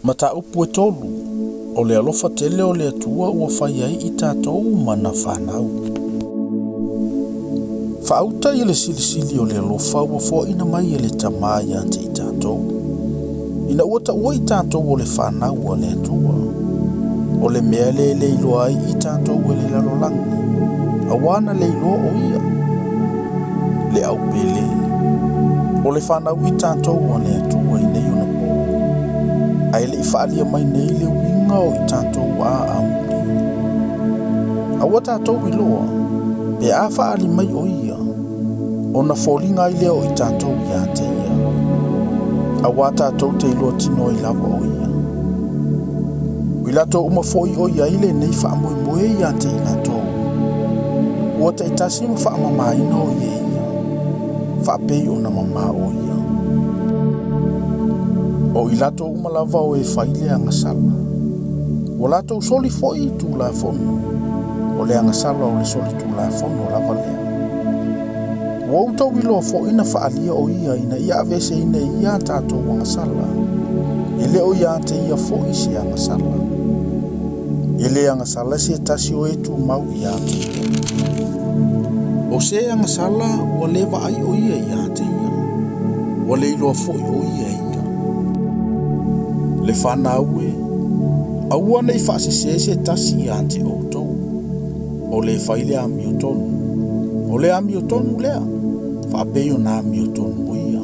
Mata upu e tolu, o le alofa tele o le atua ua whai ai I tātou mana whanau. Whaauta I le silisili o le alofa ua fua ina mai e le tamai ante I tātou. Ina ua ta ua I tātou o le whanau o le atua. O le mea le iloa ai I tātou e le lalolangi. Awana le iloa o ia. Le au pele. O le whanau I tātou o le atua I nei ona po. Ai le whaalia mai nei le winga o I tātou a amuri. Awa tātou I loa. Pe a whaali mai o ia. O na wholinga I leo I tātou I a te ia. Awa tātou te iloa tino I lava o ia. Ui lato uma foi o ia ile nei whaamoi moe I a te I lato. Ua te itasi ma whaamamaina o ia ia. Whaapei o na mama o ia. O I lato uma lava o e whaile angasala. O lato soli foi tu la fono. O le angasala o le soli tu la fono lava lea. O utau ilo fo ina whaalia o ia ina ia avese ina ia tato angasala. Ele o ia te ia fo isi angasala. Ele angasala se tasi o e tu mau ia te ia. O se angasala o lewa ai o ia te ia. O le ilo fo o ia. Le whanau e, aua nei whaasese tasi ante o tau. O le whaile ami o tonu. O le ami o tonu lea, whaapeo na ami o tonu o ia.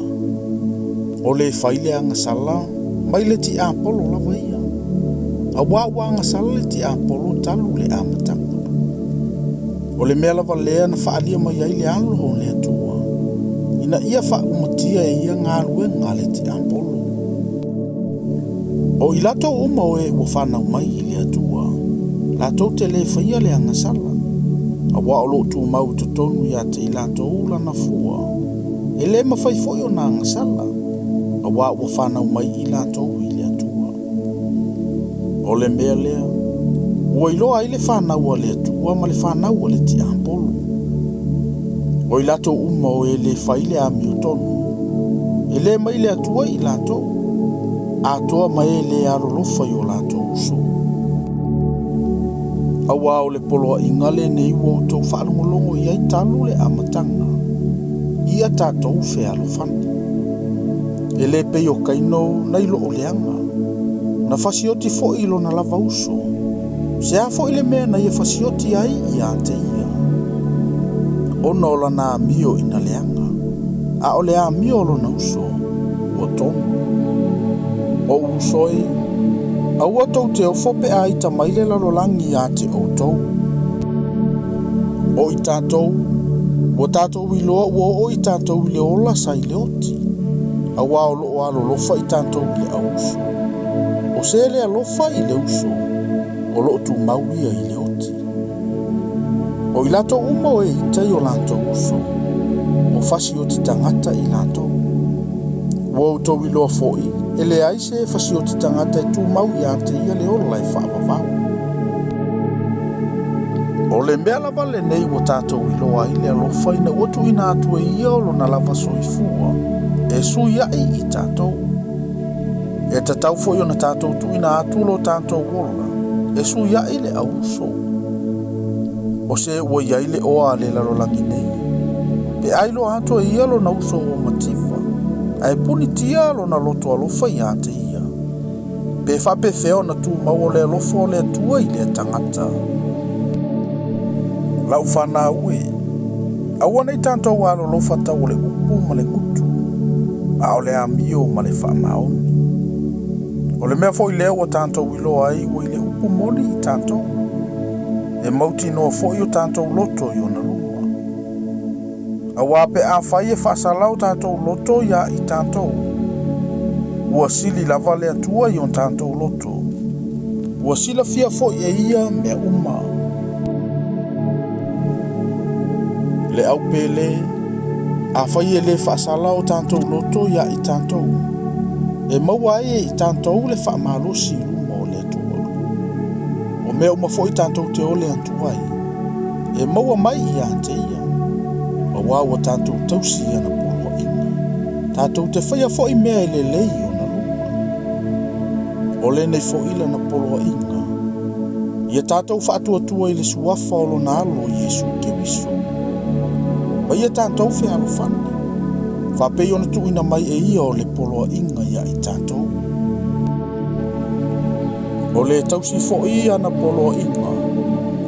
O le whaile angasala, mai le ti apolo lava ia. Awa angasala le ti apolo talu le amatanga. O le mea lava lea na whaalia mai ai le alo o le atua. Ina ia whaumatia e ia ngā lue ngā le ti apolo. O I lato uma o e ua whanau mai I le atua. Lato te le whaia le angasala. A wa o lo tu mau to tonu ia te I lato ula na fua. E le mawhai foi o na angasala. A wa ua whanau mai I lato I le atua. O le mea lea. Ua iloa I le whanau a le atua ma le whanau a le ti apolo. O I lato uma o e le whaile a mi o tonu. E le mai le atua I lato. A toa mai le arolofa I o lato uso. Awa o le poloa ingale nei ua tau whaalongolongo I ai talu le amatanga. Ia tātou fe alofani. E le pei o kaino na ilo o leanga. Na fasioti fo ilo na lava uso. Se a fo ile mea na ia fasioti ai I a te ia. Ona ola na amio ina leanga. A o le amio lo na uso. O tonu. O usoi, a ua tau te ofope a ita maile lalolangi a te o tau. O I tātou, o tātou I loa ua o I tātou I le ola sa I le oti. A ua o loo alo lofa I tātou I le auso. O se le alofa I le uso, o loo tu mauia I le oti. O I lato uma o e itai o lato uso, o fasi o ti tangata I lato. Ua o tau I loa foi, ele ai se fasio te tangata tu mau ia te ia le ola I whaavavau. O le mea lava le nei o tātou I loa I le alofa ina otu ina atua ia o na lava soifua. E sui ai I tātou. E tatau foi o na tātou tu ina atu lo tātou ola. E sui ai le auso. O se ua iai le oa le lalolangi nei. Pe ailo atua ia lo na uso o matifa. Ai puni tia lo na loto alofa I a te ia. Pe whape feo na tu mau o le alofo o le atua I le tangata. Lau whana ue. Aua nei tātou alo lofa tau o le upu ma le ngutu. A o le amio ma le whaamaoni. O le mea foi leo o tātou ilo ai o I le upu moli I tātou. E mauti noa foi o tātou loto I o na lua. Awa pe a whai e whasalau tātou loto ia I tātou. Ua sili lava le atua I o tātou loto. Ua sila fia fo e ia mea uma. Le au pele, a whai e le whasalau tātou loto ia I tātou. E maua e I tātou le whaamalosi luma o le atua. O mea uma fo I tātou te ole atuai. E maua mai I a te ia. Wa wa tātou tausi ana polo ina. Tātou te whaia fo I mea I le lei o na lua. O le nei fo ila na polo inga. Ia tātou whaatua i le suafa o lo nalo Yesu Kiriso. Wa ia tātou whea alofani. Whapei ona tuina mai e ia o le polo inga ia i tātou. O le tausi fo ia na polo inga.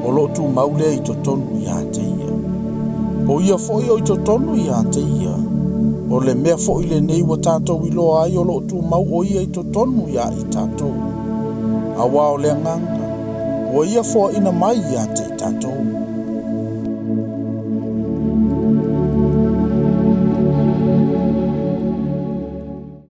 O lo tu maule i to tonu ia te ia. O ia fo ia i to tonu ia te ia. O le mea fo ile nei wa tātou i loa ai o lo tu mau o ia i to tonu ia i tātou. Awa o le nganga. O ia fo ina mai ia te tātou.